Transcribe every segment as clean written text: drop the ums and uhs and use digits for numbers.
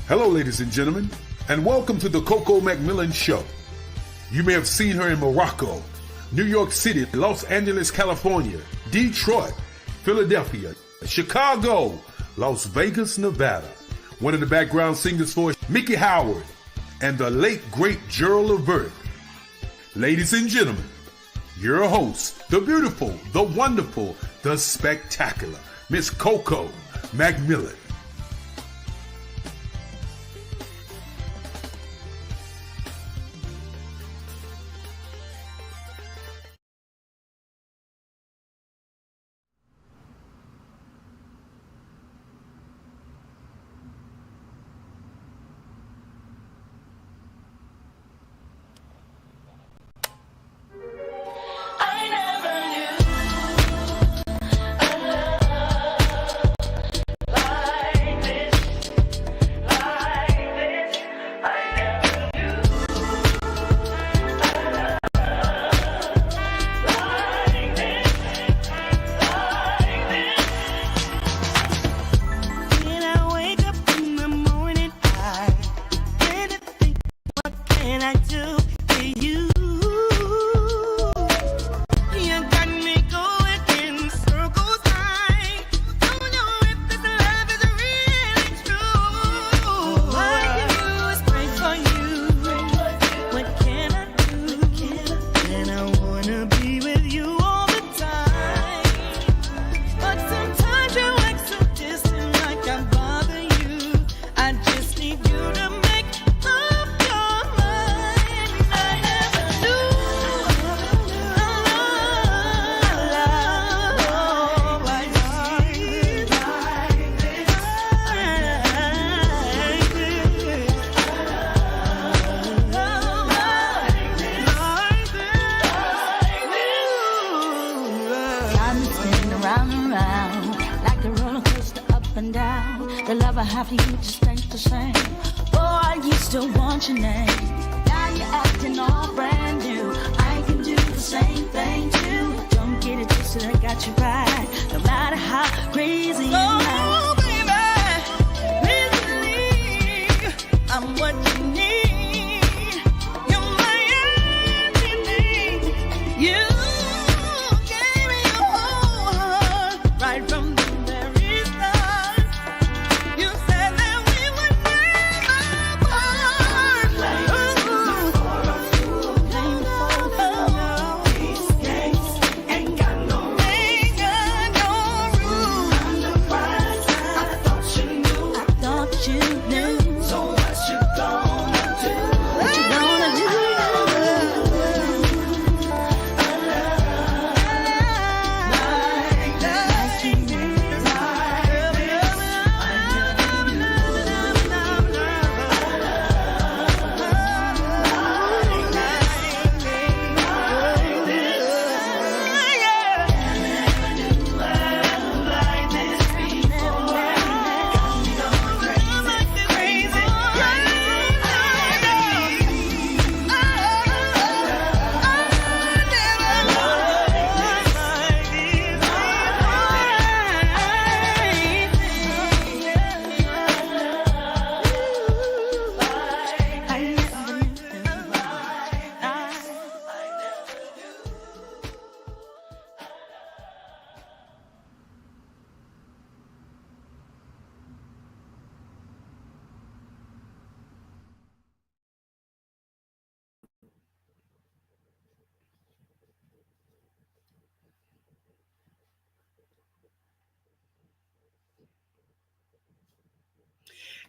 Hello, ladies and gentlemen, and welcome to the Coco McMillan Show. You may have seen her in Morocco, New York City, Los Angeles, California, Detroit, Philadelphia, Chicago, Las Vegas, Nevada. One of the background singers for Mickey Howard and the late, great Gerald Levert. Ladies and gentlemen, your host, the beautiful, the wonderful, the spectacular, Miss Coco McMillan.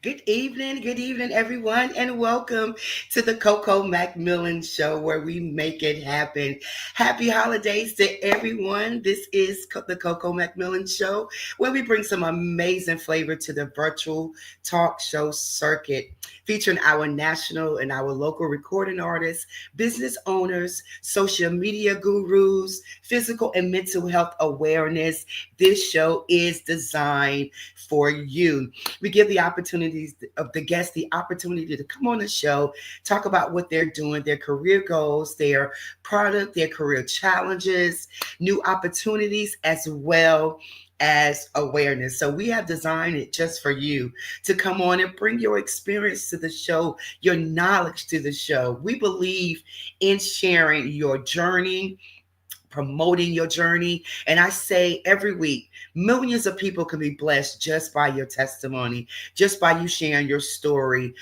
Good evening, everyone, and welcome to the Coco McMillan Show, where we make it happen. Happy holidays to everyone. This is the Coco McMillan Show, where we bring some amazing flavor to the virtual talk show circuit, featuring our national and our local recording artists, business owners, social media gurus, physical and mental health awareness. This show is designed for you. We give the opportunities of the guests the opportunity to come on the show, talk about what they're doing, their career goals, their product, their career challenges, new opportunities as well as awareness. So we have designed it just for you to come on and bring your experience to the show, your knowledge to the show. We believe in sharing your journey, promoting your journey. And I say every week, millions of people can be blessed just by your testimony, just by you sharing your story,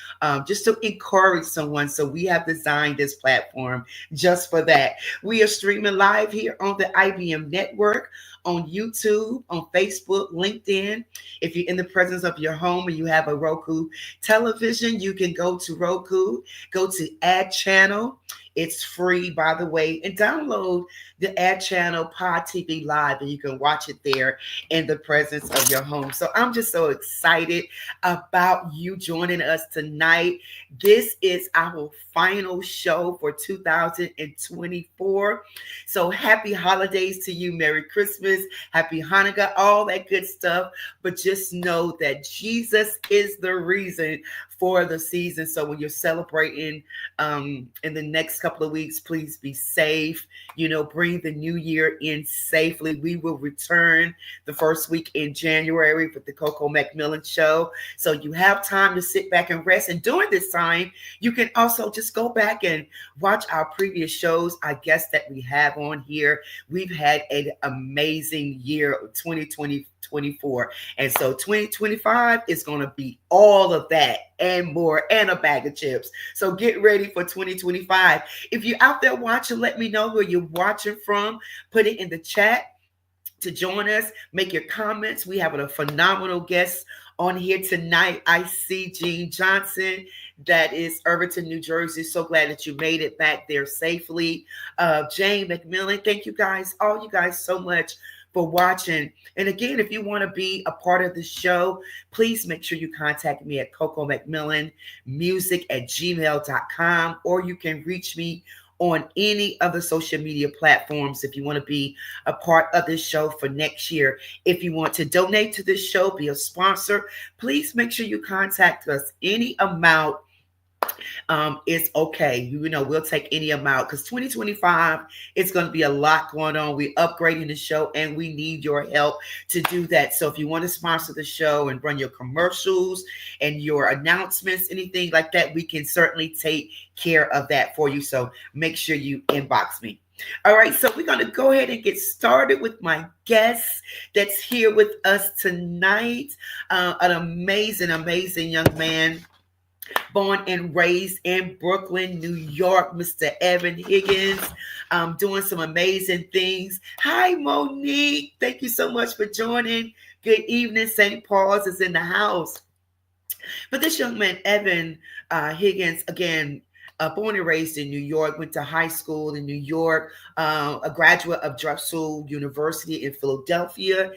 just to encourage someone. So we have designed this platform just for that. We are streaming live here on the IBM network, on YouTube, on Facebook, LinkedIn. If you're in the presence of your home and you have a Roku television, you can go to Roku, go to Add Channel. It's free, by the way, and download the Ad Channel Pod TV Live, and you can watch it there in the presence of your home. So I'm just so excited about you joining us tonight. This is our final show for 2024. So happy holidays to you. Merry Christmas, happy Hanukkah, all that good stuff. But just know that Jesus is the reason for the season. So when you're celebrating in the next couple of weeks, please be safe. Bring the new year in safely. We will return the first week in January with the Coco McMillan Show. So you have time to sit back and rest. And during this time, you can also just go back and watch our previous shows, our guests that we have on here. We've had an amazing year, 2024. And so 2025 is going to be all of that and more, and a bag of chips. So get ready for 2025. If you're out there watching, let me know where you're watching from. Put it in the chat to join us. Make your comments. We have a phenomenal guest on here tonight. I see Gene Johnson. That is Irvington, New Jersey. So glad that you made it back there safely. Jane McMillan, thank you guys, all you guys, so much for watching. And again, if you want to be a part of the show, please make sure you contact me at cocomcmillanmusic@gmail.com, or you can reach me on any other social media platforms if you want to be a part of this show for next year. If you want to donate to this show, be a sponsor, please make sure you contact us. Any amount is okay. We'll take any amount, because 2025 it's going to be a lot going on. We're upgrading the show and we need your help to do that. So if you want to sponsor the show and run your commercials and your announcements, anything like that, we can certainly take care of that for you. So make sure you inbox me. All right, so we're going to go ahead and get started with my guest that's here with us tonight. An amazing young man, born and raised in Brooklyn, New York, Mr. Evan Higgins, doing some amazing things. Hi, Monique. Thank you so much for joining. Good evening. St. Paul's is in the house. But this young man, Evan Higgins, again, born and raised in New York, went to high school in New York, a graduate of Drexel University in Philadelphia.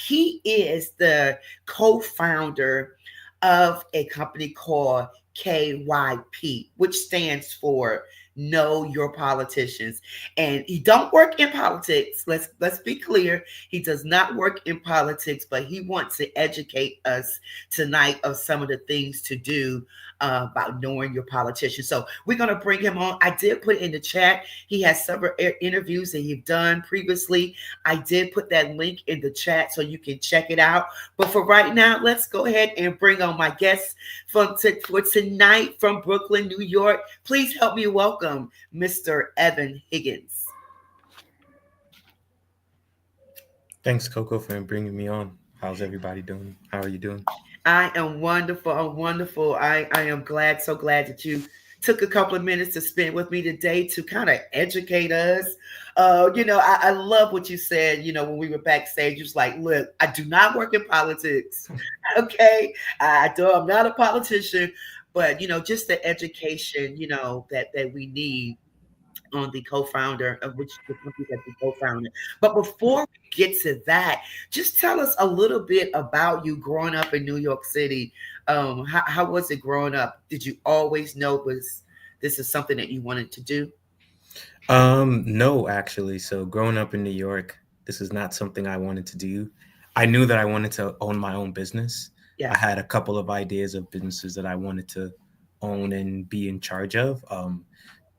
He is the co-founder of a company called KYP, which stands for Know Your Politicians. And he don't work in politics. Let's be clear. He does not work in politics, but he wants to educate us tonight of some of the things to do about knowing your politician. So we're going to bring him on. I did put in the chat. He has several interviews that he's done previously. I did put that link in the chat so you can check it out. But for right now, let's go ahead and bring on my guest for tonight from Brooklyn, New York. Please help me welcome Mr. Evan Higgins. Thanks, Coco, for bringing me on. How's everybody doing? How are you doing? I am wonderful. I'm wonderful. I am so glad that you took a couple of minutes to spend with me today to kind of educate us. I love what you said, when we were backstage. You was like, look, I do not work in politics. Okay. I'm not a politician, but, just the education, that we need on the co-founder of which the company that we co-founded. But before we get to that, just tell us a little bit about you growing up in New York City. How was it growing up? Did you always know this is something that you wanted to do? No, actually. So growing up in New York, this is not something I wanted to do. I knew that I wanted to own my own business. Yeah. I had a couple of ideas of businesses that I wanted to own and be in charge of.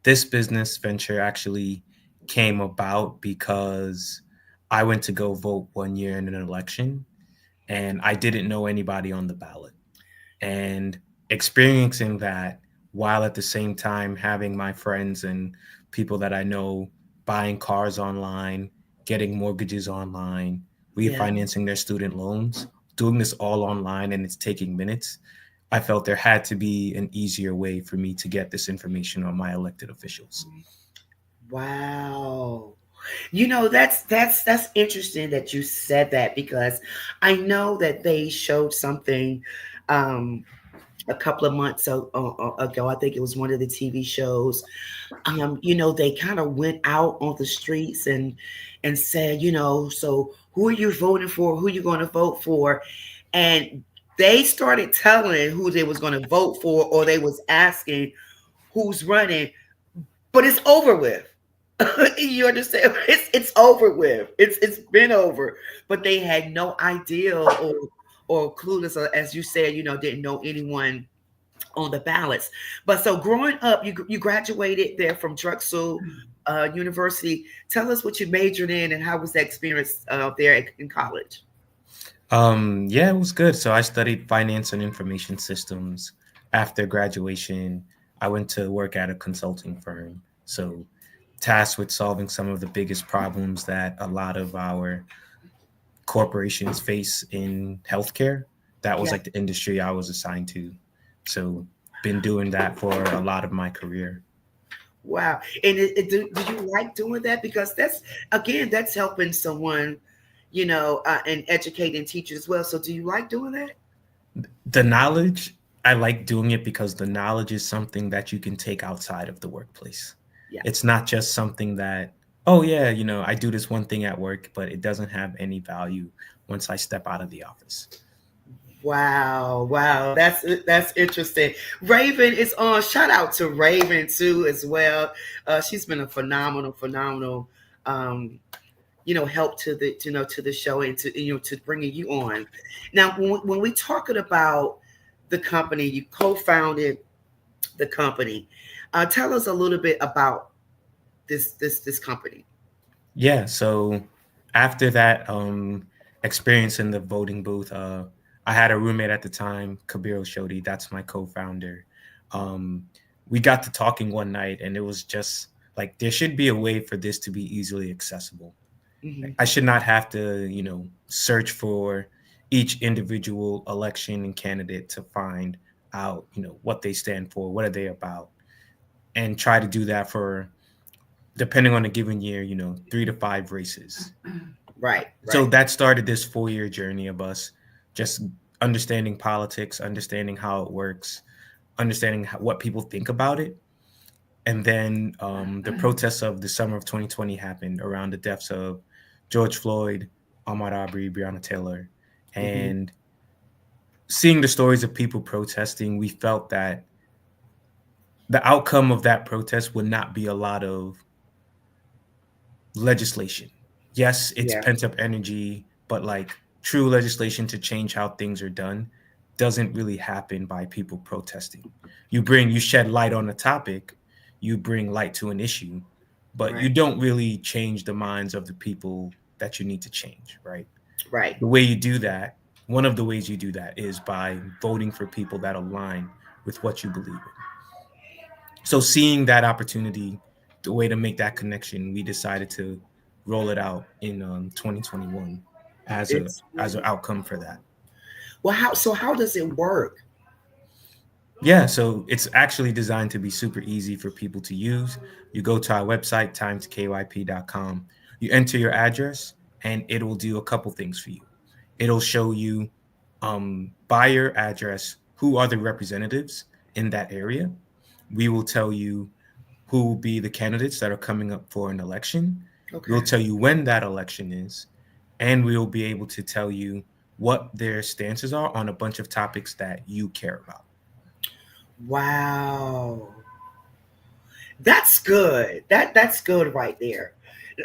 This business venture actually came about because I went to go vote one year in an election, and I didn't know anybody on the ballot. And experiencing that while at the same time having my friends and people that I know buying cars online, getting mortgages online, Yeah. refinancing their student loans, doing this all online and it's taking minutes. I felt there had to be an easier way for me to get this information on my elected officials. Wow. That's interesting that you said that, because I know that they showed something um a couple of months ago. I think it was one of the TV shows. They kind of went out on the streets and said, so who are you voting for? Who are you going to vote for? And they started telling who they was going to vote for, or they was asking who's running, but it's over with. You understand? It's over with. It's been over. But they had no idea, or clueless, or as you said, didn't know anyone on the ballots. But so growing up, you graduated there from Drexel University. Tell us what you majored in and how was that experience there in college? Yeah, it was good. So I studied finance and information systems. After graduation, I went to work at a consulting firm. So tasked with solving some of the biggest problems that a lot of our corporations face in healthcare. That was Yeah. like the industry I was assigned to. So been doing that for a lot of my career. Wow. And do you like doing that? Because that's helping someone, and educating teachers as well. So do you like doing that? The knowledge, I like doing it because the knowledge is something that you can take outside of the workplace. Yeah. It's not just something that, oh yeah, I do this one thing at work, but it doesn't have any value once I step out of the office. Wow, wow, that's interesting. Raven is on. Shout out to Raven too as well. She's been a phenomenal, um, help to the show, and to bringing you on. Now, when we talking about the company, you co-founded the company. Tell us a little bit about this company. Yeah, so after that experience in the voting booth, I had a roommate at the time, Kabir Shodi, that's my co-founder. Um, we got to talking one night and it was just like there should be a way for this to be easily accessible. Hmm. I should not have to, search for each individual election and candidate to find out, what they stand for, what are they about, and try to do that for, depending on a given year, 3 to 5 races. Right, So right, that started this 4 year journey of us just understanding politics, understanding how it works, understanding what people think about it. And then the protests of the summer of 2020 happened around the deaths of George Floyd, Ahmaud Arbery, Breonna Taylor. hmm, And seeing the stories of people protesting, we felt that the outcome of that protest would not be a lot of legislation. Yes, it's yeah, pent up energy, but like true legislation to change how things are done doesn't really happen by people protesting. You shed light on a topic, you bring light to an issue, but you right, don't really change the minds of the people that you need to change, right? right. The way you do that, one of the ways you do that is by voting for people that align with what you believe in. So seeing that opportunity, the way to make that connection, we decided to roll it out in 2021 as a It's as an outcome for that. well. How does it work? Yeah, so it's actually designed to be super easy for people to use. You go to our website, timeskyp.com, you enter your address, and it will do a couple things for you. It'll show you by your address who are the representatives in that area. We will tell you who will be the candidates that are coming up for an election. We'll Okay. tell you when that election is, and we will be able to tell you what their stances are on a bunch of topics that you care about. Wow. That's good. That's good right there.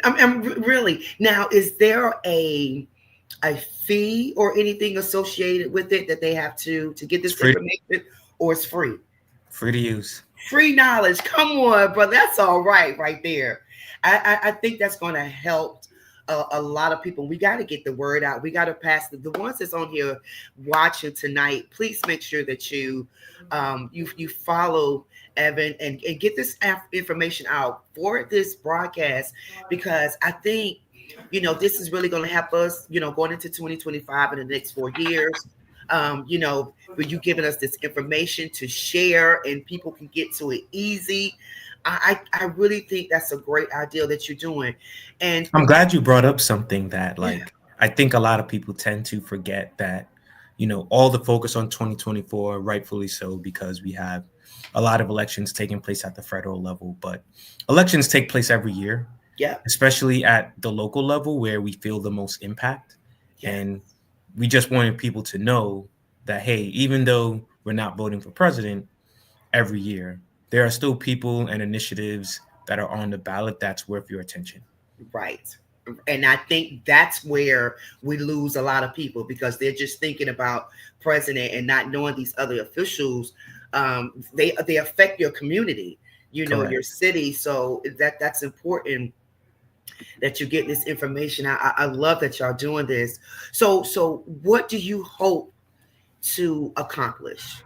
Really, now, is there a fee or anything associated with it that they have to get It's this free, information, or it's free? free to use. Free knowledge. Come on, brother. That's all right there. I think that's going to help a lot of people. We got to get the word out. We got to pass the ones that's on here watching tonight. Please make sure that you follow Evan and get this information out for this broadcast, because I think this is really going to help us, going into 2025 in the next 4 years. But you giving us this information to share and people can get to it easy. I really think that's a great idea that you're doing. And I'm glad you brought up something that, yeah, like, I think a lot of people tend to forget that, all the focus on 2024, rightfully so, because we have a lot of elections taking place at the federal level, but elections take place every year, yeah, especially at the local level where we feel the most impact. yeah, And we just wanted people to know that, hey, even though we're not voting for president every year, there are still people and initiatives that are on the ballot that's worth your attention. right. And I think that's where we lose a lot of people, because they're just thinking about president and not knowing these other officials. They affect your community, your Correct. city. So that's important that you get this information. I love that y'all doing this. So what do you hope to accomplish?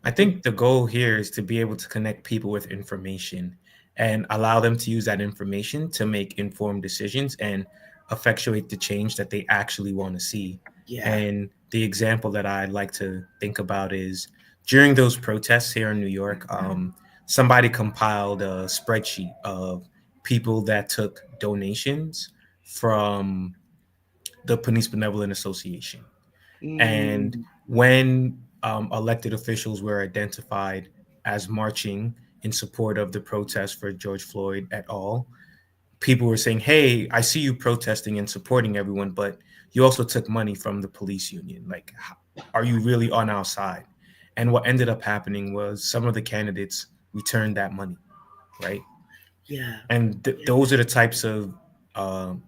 I think the goal here is to be able to connect people with information and allow them to use that information to make informed decisions and effectuate the change that they actually want to see. Yeah. And the example that I like to think about is during those protests here in New York, somebody compiled a spreadsheet of people that took donations from the Police Benevolent Association. And Mm, when elected officials were identified as marching in support of the protest for George Floyd et al., people were saying, hey, I see you protesting and supporting everyone, but you also took money from the police union. Like, are you really on our side? And what ended up happening was some of the candidates returned that money, right? yeah. And those are the types of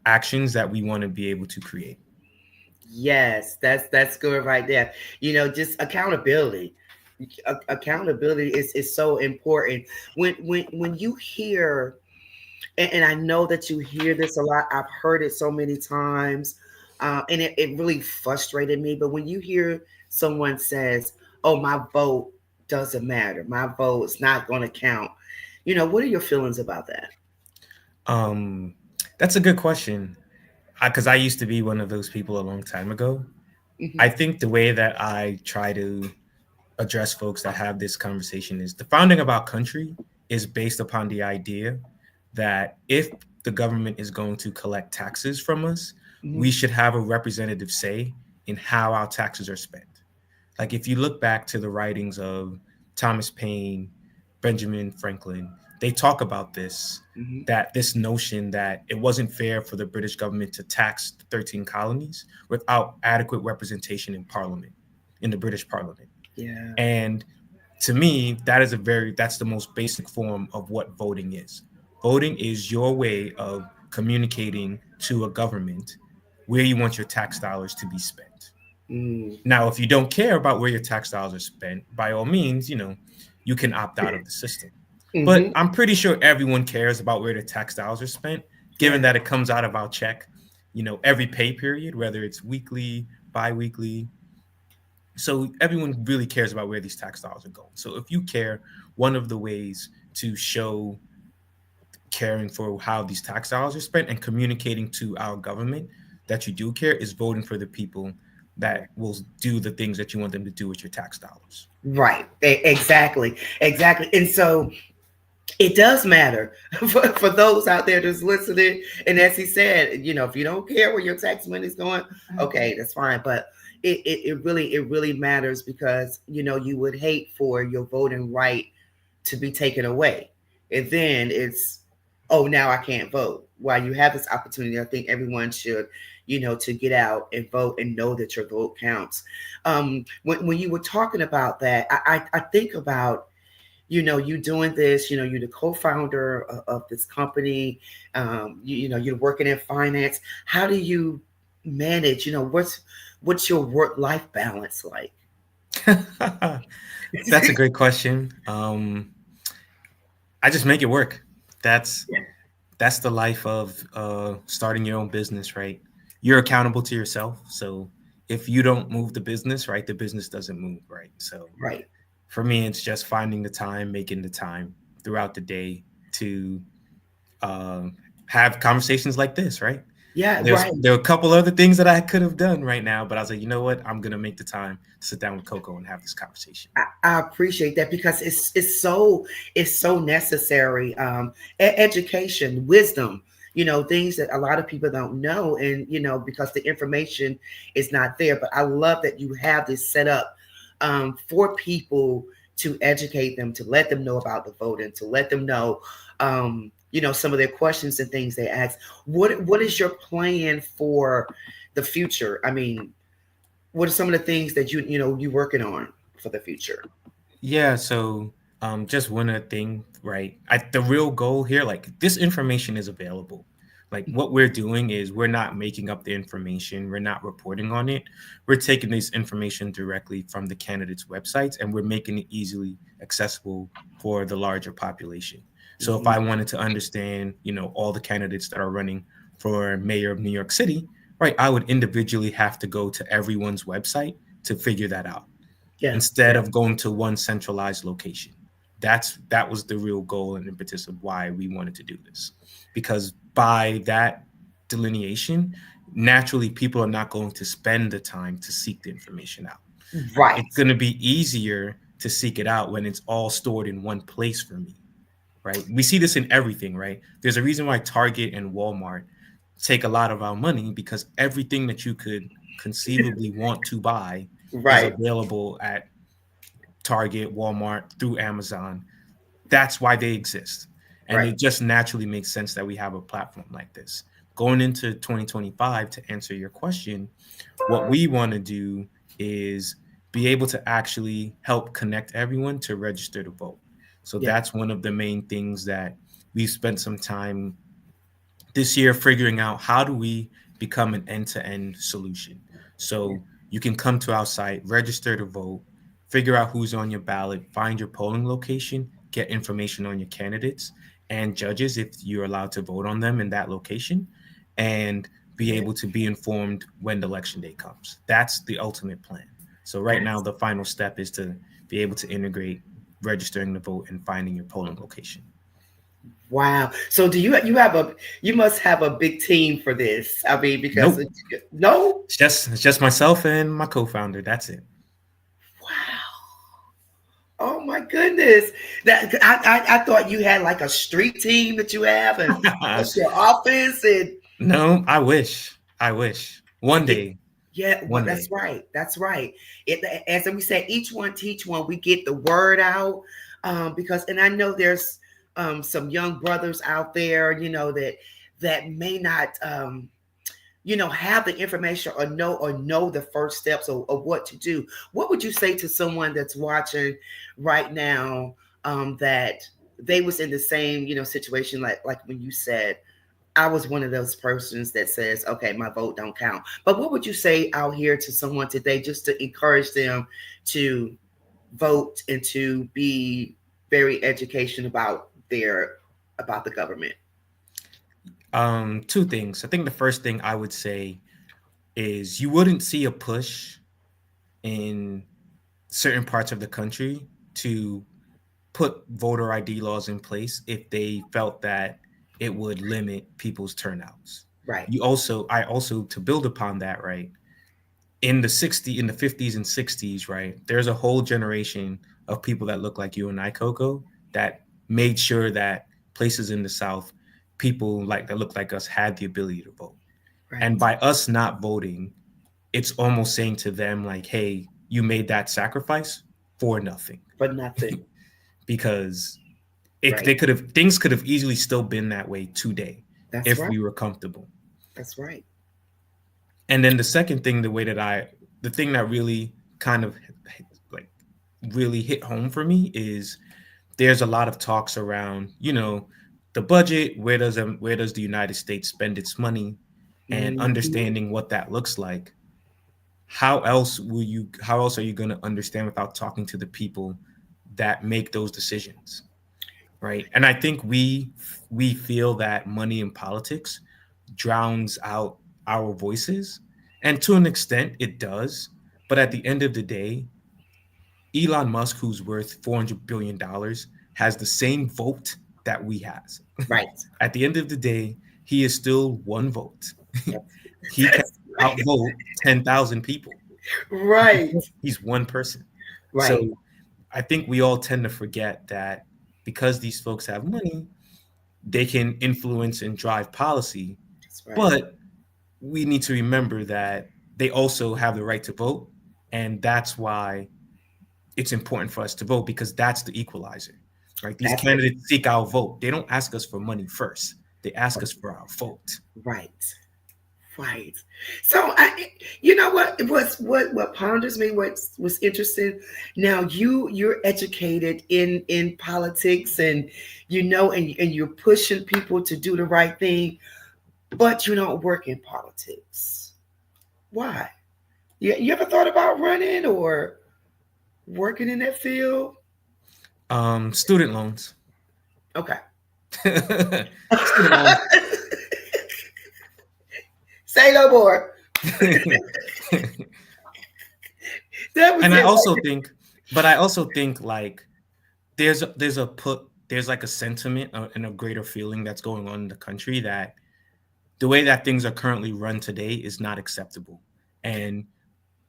actions that we want to be able to create. Yes, that's good right there. Just accountability. Accountability is so important. When you hear, and I know that you hear this a lot. I've heard it so many times, and it really frustrated me. But when you hear someone says, "Oh, my vote doesn't matter. My vote is not going to count," what are your feelings about that? Um, that's a good question because I used to be one of those people a long time ago. Hmm. I think the way that I try to address folks that have this conversation is the founding of our country is based upon the idea that if the government is going to collect taxes from us, we Hmm. should have a representative say in how our taxes are spent. Like if you look back to the writings of Thomas Paine, Benjamin Franklin, they talk about this, Hmm. that this notion that it wasn't fair for the British government to tax the 13 colonies without adequate representation in parliament, in the British parliament. Yeah. And to me, that's the most basic form of what voting is. Voting is your way of communicating to a government where you want your tax dollars to be spent. Mm. Now, if you don't care about where your tax dollars are spent, by all means, you can opt out of the system. But Hmm. I'm pretty sure everyone cares about where their tax dollars are spent, given Yeah. that it comes out of our check, every pay period, whether it's weekly, bi-weekly. So everyone really cares about where these tax dollars are going. So if you care, one of the ways to show caring for how these tax dollars are spent and communicating to our government that you do care is voting for the people that will do the things that you want them to do with your tax dollars. Right. Exactly. Exactly. And so it does matter for those out there that's listening. And as he said, if you don't care where your tax money is going, okay, that's fine. But it really matters, because you would hate for your voting right to be taken away. And then it's, oh, now I can't vote. While you have this opportunity, I think everyone should, to get out and vote and know that your vote counts. When you were talking about that, I think about, you doing this, you're the co-founder of this company. You're working in finance. How do you manage, what's your work-life balance like? That's a great question. I just make it work. That's that's the life of starting your own business, right? You're accountable to yourself. So if you don't move the business, right, the business doesn't move, right? So Right. for me, it's just finding the time, making the time throughout the day to um, have conversations like this, right? Yeah, right. There are a couple other things that I could have done right now, but I was like, you know what? I'm gonna make the time to sit down with Coco and have this conversation. I appreciate that because it's so necessary. Education, wisdom, things that a lot of people don't know, and because the information is not there. But I love that you have this set up for people to educate them, to let them know about the voting, to let them know, some of their questions and things they ask. What is your plan for the future? I mean, what are some of the things that you working on for the future? Yeah, so just one other thing, right? The real goal here, like this information is available. Like what we're doing is we're not making up the information, we're not reporting on it. We're taking this information directly from the candidates' websites and we're making it easily accessible for the larger population. So if Mhm. I wanted to understand, all the candidates that are running for mayor of New York City, right, I would individually have to go to everyone's website to figure that out Yeah, instead yeah, of going to one centralized location. That was the real goal and impetus of why we wanted to do this. Because by that delineation, naturally people are not going to spend the time to seek the information out. Right? right, It's going to be easier to seek it out when it's all stored in one place for me. Right? We see this in everything, right? There's a reason why Target and Walmart take a lot of our money because everything that you could conceivably want to buy is right, available at Target, Walmart, through Amazon. That's why they exist. And right. it just naturally makes sense that we have a platform like this. Going into 2025, to answer your question, what we want to do is be able to actually help connect everyone to register to vote. So Yeah, that's one of the main things that we've spent some time this year figuring out how do we become an end-to-end solution. yeah, So you can come to our site, register to vote, figure out who's on your ballot, find your polling location, get information on your candidates and judges if you're allowed to vote on them in that location, and be yeah. able to be informed when the election day comes. That's the ultimate plan. So right now the final step is to be able to integrate registering to vote and finding your polling location. Wow. So do you must have a big team for this? I mean, because Nope. no. It's just myself and my co-founder. That's it. Wow. Oh my goodness. That I thought you had like a street team that you have, and that's your office, and No, I wish. I wish. One yeah, day. yeah. Well, One that's day. right. That's right. As we say, each one teach one. We get the word out, because, and I know there's some young brothers out there, that may not, have the information or know the first steps of what to do. What would you say to someone that's watching right now, that they was in the same situation, like when you said, I was one of those persons that says, okay, my vote don't count. But what would you say out here to someone today, just to encourage them to vote and to be very educational about the government? Two things. I think the first thing I would say is you wouldn't see a push in certain parts of the country to put voter ID laws in place if they felt that it would limit people's turnouts. Right. I also, to build upon that, right? In the 50s and 60s, right? There's a whole generation of people that look like you and I, Coco, that made sure that places in the South, people like that look like us had the ability to vote. And Right. by us not voting, it's almost saying to them like, hey, you made that sacrifice for nothing. For nothing. Because it Right. they could have things could have easily still been that way today That's if right. we were comfortable. That's right. And then the second thing, the thing that really kind of like really hit home for me is there's a lot of talks around, the budget, where does the United States spend its money, and Mhm. understanding what that looks like. How else are you going to understand without talking to the people that make those decisions? right? And I think we feel that money in politics drowns out our voices, and to an extent it does. But at the end of the day, Elon Musk, who's worth $400 billion, has the same vote that we has. Right. At the end of the day, he is still one vote. That's, He can that's outvote 10,000 people. right. He's one person. Right. So I think we all tend to forget that because these folks have money, they can influence and drive policy. That's right. But we need to remember that they also have the right to vote. And that's why it's important for us to vote, because that's the equalizer, right? These That's it. candidates seek our vote. They don't ask us for money first. They ask us for our vote. Right. Right. So you know what ponders me, what's interesting. Now you're educated in politics, and and you're pushing people to do the right thing, but you don't work in politics. Why? You ever thought about running or working in that field? Student loans. Okay. Student loans. Say no more. That was And it. I also think like there's like a sentiment and a greater feeling that's going on in the country that the way that things are currently run today is not acceptable, and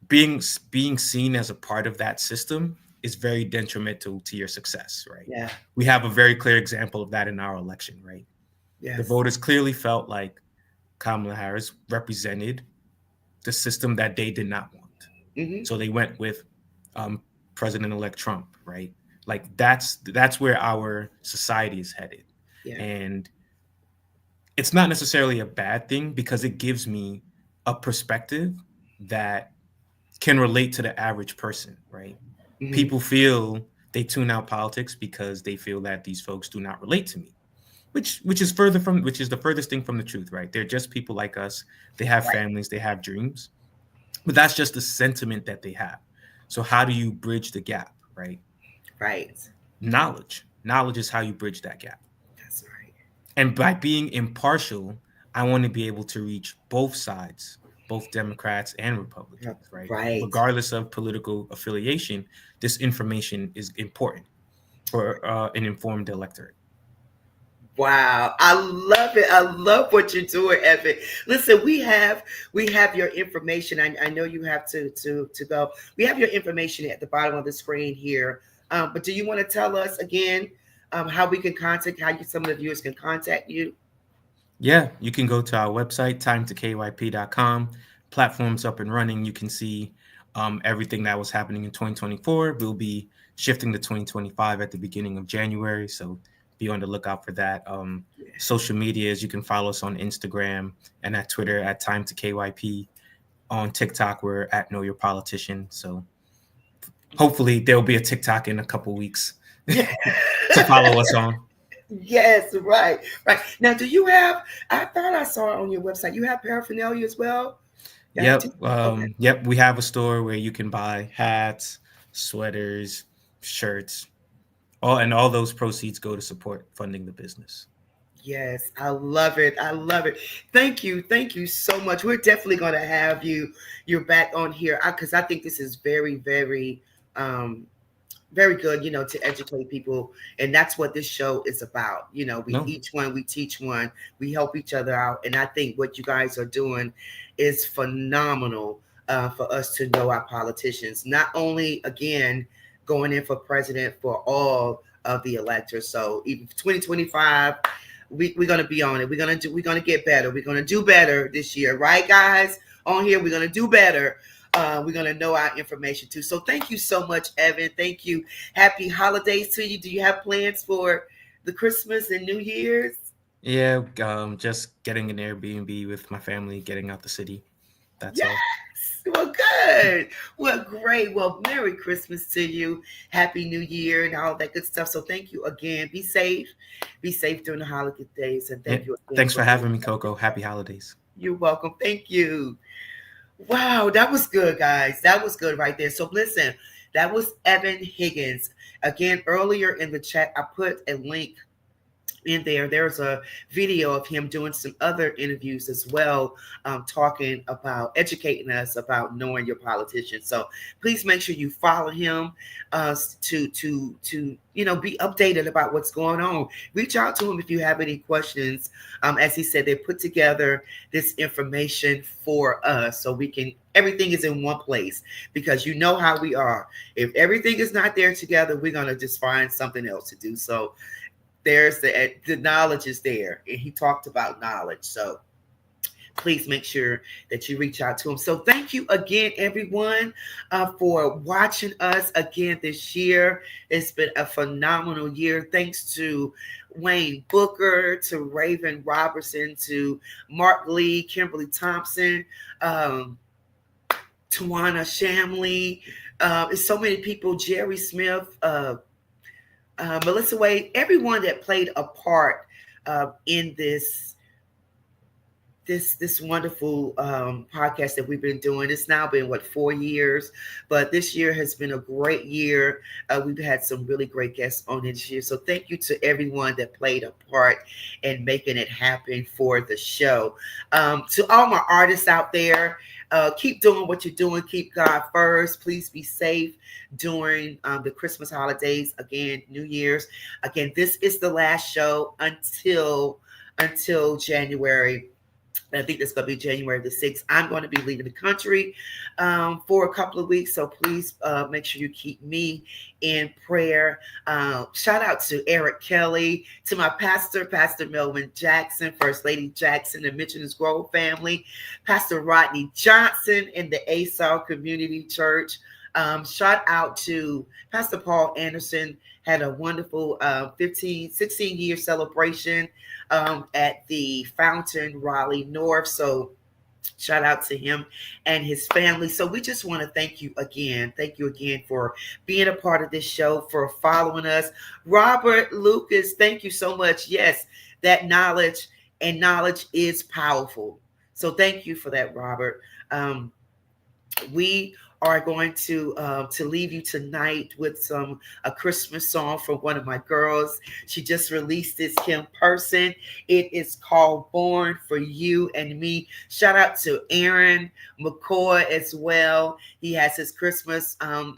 being seen as a part of that system is very detrimental to your success, right? Yeah. We have a very clear example of that in our election, right? Yes. The voters clearly felt like Kamala Harris represented the system that they did not want. Mm-hmm. So they went with President-elect Trump, right? Like that's where our society is headed. Yeah. And it's not necessarily a bad thing because it gives me a perspective that can relate to the average person, right? Mm-hmm. People feel they tune out politics because they feel that these folks do not relate to me, which is the furthest thing from the truth, right? They're just people like us. They have Right. families, they have dreams, but that's just the sentiment that they have. So how do you bridge the gap, right? Right. Knowledge is how you bridge that gap. That's right. And by being impartial, I want to be able to reach both sides, both Democrats and Republicans, right? Right. Regardless of political affiliation, this information is important for an informed electorate. Wow, I love it. I love what you're doing, Evan. Listen, we have your information. I know you have to go. We have your information at the bottom of the screen here. But do you want to tell us again how we can contact, some of the viewers can contact you? Yeah, you can go to our website, timetokyp.com. Platform's up and running. You can see everything that was happening in 2024. We'll be shifting to 2025 at the beginning of January. So be on the lookout for that. Social medias, you can follow us on Instagram and at Twitter at timetokyp. On TikTok, we're at Know Your Politician. So hopefully there'll be a TikTok in a couple weeks to follow us on. Yes, right. Now, do you have, I thought I saw on your website, you have paraphernalia as well? Yep. Yep. We have a store where you can buy hats, sweaters, shirts, all those proceeds go to support funding the business. Yes, I love it. I love it. Thank you. Thank you so much. We're definitely going to have you're back on here because I think this is very, very, very good, to educate people. And that's what this show is about. We teach one, we help each other out. And I think what you guys are doing is phenomenal for us to know our politicians, not only, again, going in for president for all of the electors. So even 2025, we're going to be on it. We're going to get better. We're going to do better this year. Right, guys? On here, we're going to do better. We're going to know our information too. So thank you so much, Evan. Thank you. Happy holidays to you. Do you have plans for the Christmas and New Year's? Yeah, just getting an Airbnb with my family, getting out the city. That's all. Well, good. Well, great. Well, Merry Christmas to you. Happy New Year and all that good stuff. So thank you again. Be safe. Be safe during the holidays. And thank you again. Thanks for having me, Coco. Happy holidays. You're welcome. Thank you. Wow, that was good, guys. That was good right there. So listen, That was Evan Higgins. Again, earlier in the chat, I put a link in there. There's a video of him doing some other interviews as well, talking about educating us about knowing your politician. So please make sure you follow him, to be updated about what's going on. Reach out to him if you have any questions. As he said, they put together this information for us so we can. Everything is in one place, because you know how we are. If everything is not there together, we're gonna just find something else to do. So there's the knowledge is there, and he talked about knowledge. So please make sure that you reach out to him. So thank you again, everyone, for watching us again this year. It's been a phenomenal year. Thanks to Wayne Booker, to Raven Robertson, to Mark Lee, Kimberly Thompson, Tawana Shamley, so many people, Jerry Smith, Melissa Wade, everyone that played a part in this wonderful podcast that we've been doing. It's now been 4 years, but this year has been a great year. We've had some really great guests on this year. So thank you to everyone that played a part in making it happen for the show. To all my artists out there, keep doing what you're doing. Keep God first. Please be safe during the Christmas holidays. Again, New Year's. Again, this is the last show until January. I think that's going to be January the 6th. I'm going to be leaving the country for a couple of weeks. So please make sure you keep me in prayer. Shout out to Eric Kelly, to my pastor, Pastor Melvin Jackson, First Lady Jackson, the Mitchell's Grove family, Pastor Rodney Johnson in the ASAL Community Church. Shout out to Pastor Paul Anderson, had a wonderful 16-year celebration at the Fountain Raleigh North. So shout out to him and his family. So we just want to thank you again. Thank you again for being a part of this show, for following us. Robert Lucas, thank you so much. Yes, that knowledge is powerful. So thank you for that, Robert. We are going to leave you tonight with a Christmas song from one of my girls. She just released this, Kim Person. It is called Born for You and Me. Shout out to Aaron McCoy as well. He has his Christmas song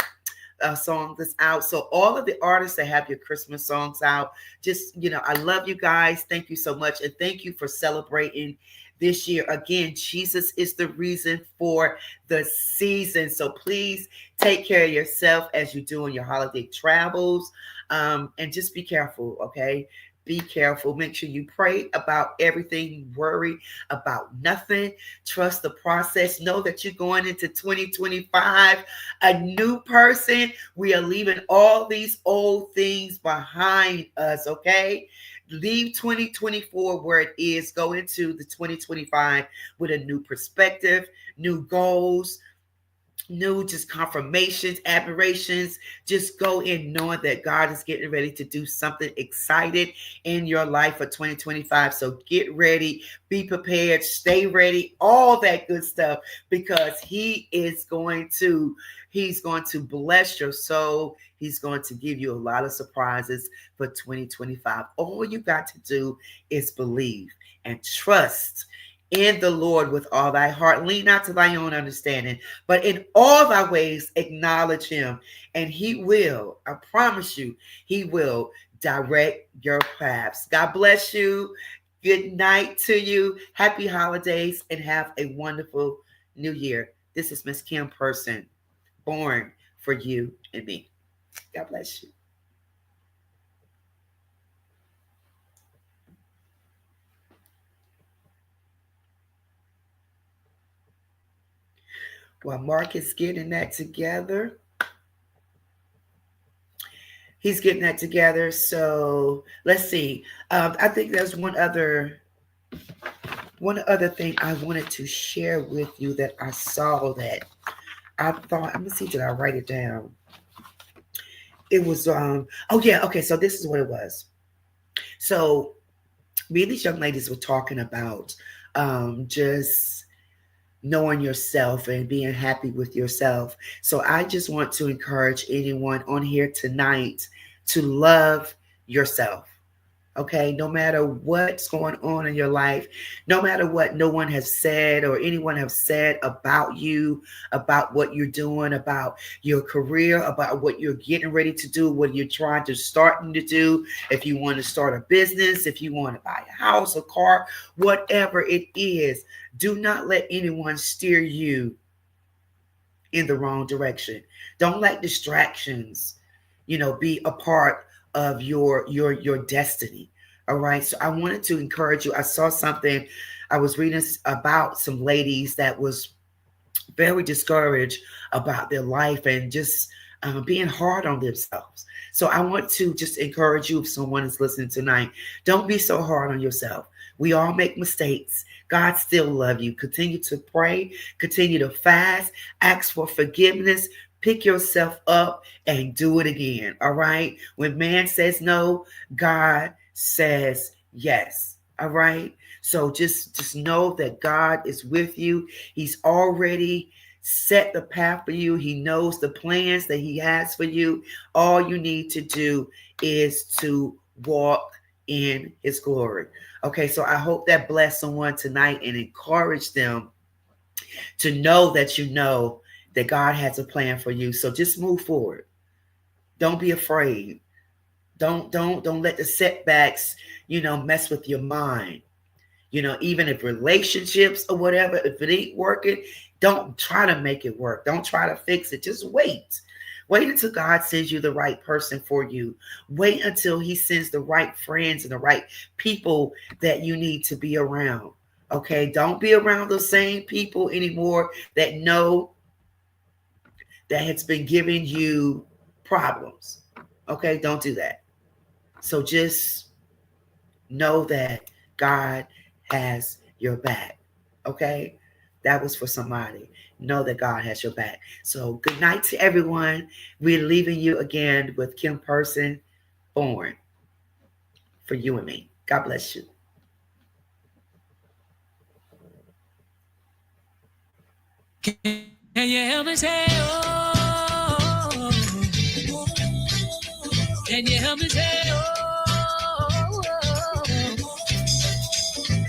that's out. So all of the artists that have your Christmas songs out, just, I love you guys. Thank you so much. And thank you for celebrating this year. Again, Jesus is the reason for the season. So please take care of yourself as you're doing your holiday travels, and just be careful, okay? Be careful. Make sure you pray about everything. Worry about nothing. Trust the process. Know that you're going into 2025 a new person. We are leaving all these old things behind us, okay? Leave 2024 where it is. Go into the 2025 with a new perspective, new goals, new just confirmations, admirations. Just go in knowing that God is getting ready to do something exciting in your life for 2025. So get ready, be prepared, stay ready, all that good stuff, because he's going to bless your soul. He's going to give you a lot of surprises for 2025. All you got to do is believe and trust in the Lord with all thy heart. Lean not to thy own understanding, but in all thy ways acknowledge him, and he will, I promise you, he will direct your paths. God bless you. Good night to you. Happy holidays, and have a wonderful new year. This is Miss Kim Person, born for you and me. God bless you. While Mark is getting that together, So let's see. I think there's one other thing I wanted to share with you that I saw that I thought, let me see, did I write it down? It was, oh yeah, okay, so this is what it was. So me and these young ladies were talking about just knowing yourself and being happy with yourself. So I just want to encourage anyone on here tonight to love yourself. Okay, no matter what's going on in your life, no matter what no one has said or anyone have said about you, about what you're doing, about your career, about what you're getting ready to do, what you're trying to starting to do, if you want to start a business, if you want to buy a house, a car, whatever it is, do not let anyone steer you in the wrong direction. Don't let distractions, be a part of your destiny. All right. So I wanted to encourage you. I saw something, I was reading about some ladies that was very discouraged about their life and just being hard on themselves. So I want to just encourage you, if someone is listening tonight, don't be so hard on yourself. We all make mistakes. God still love you. Continue to pray, continue to fast, ask for forgiveness, pick yourself up and do it again. All right. When man says no, God says yes. All right. So just know that God is with you. He's already set the path for you. He knows the plans that he has for you. All you need to do is to walk in his glory. Okay. So I hope that bless someone tonight and encourage them to know that God has a plan for you. So just move forward. Don't be afraid. Don't let the setbacks, mess with your mind. Even if relationships or whatever, if it ain't working, don't try to make it work. Don't try to fix it. Just wait. Wait until God sends you the right person for you. Wait until he sends the right friends and the right people that you need to be around. Okay? Don't be around those same people anymore that know that has been giving you problems. Okay? Don't do that. So just know that God has your back. Okay? That was for somebody. Know that God has your back. So good night to everyone. We're leaving you again with Kim Person, Born for You and Me. God bless you. Can you help me say, oh? Can you help me say, oh?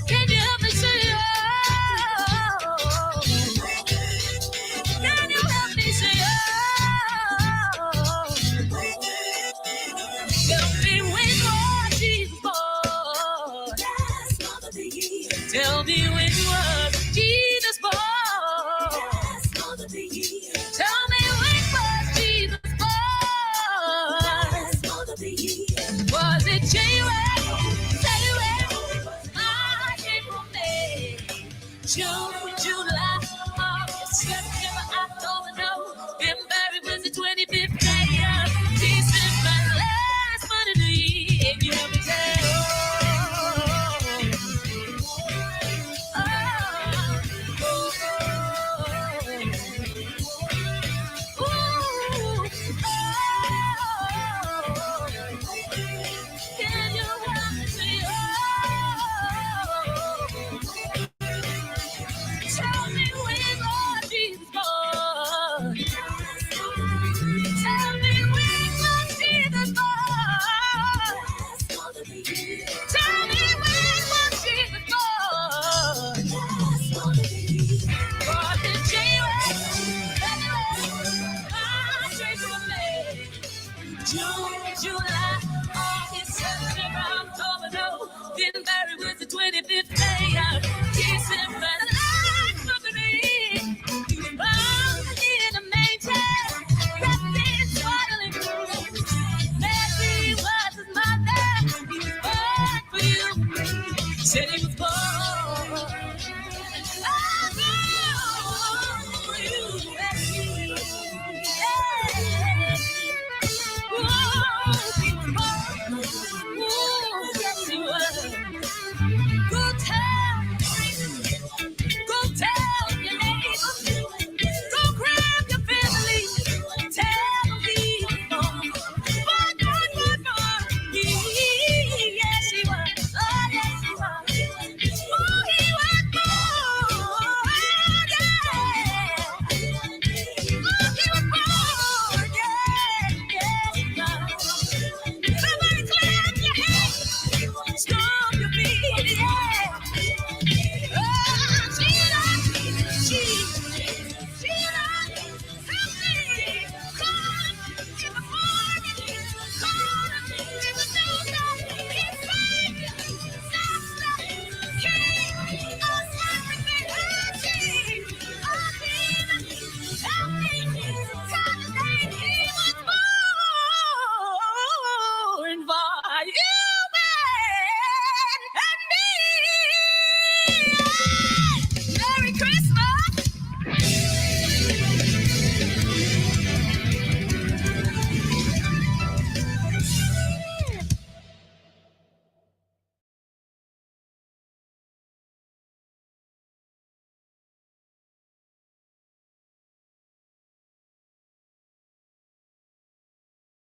Can you help me say, oh? Can you help me say, oh? Help me when more Jesus born. Tell me when you were Jesus born. Tell me when was Jesus born? Was it January, February, March, April, May, June, July?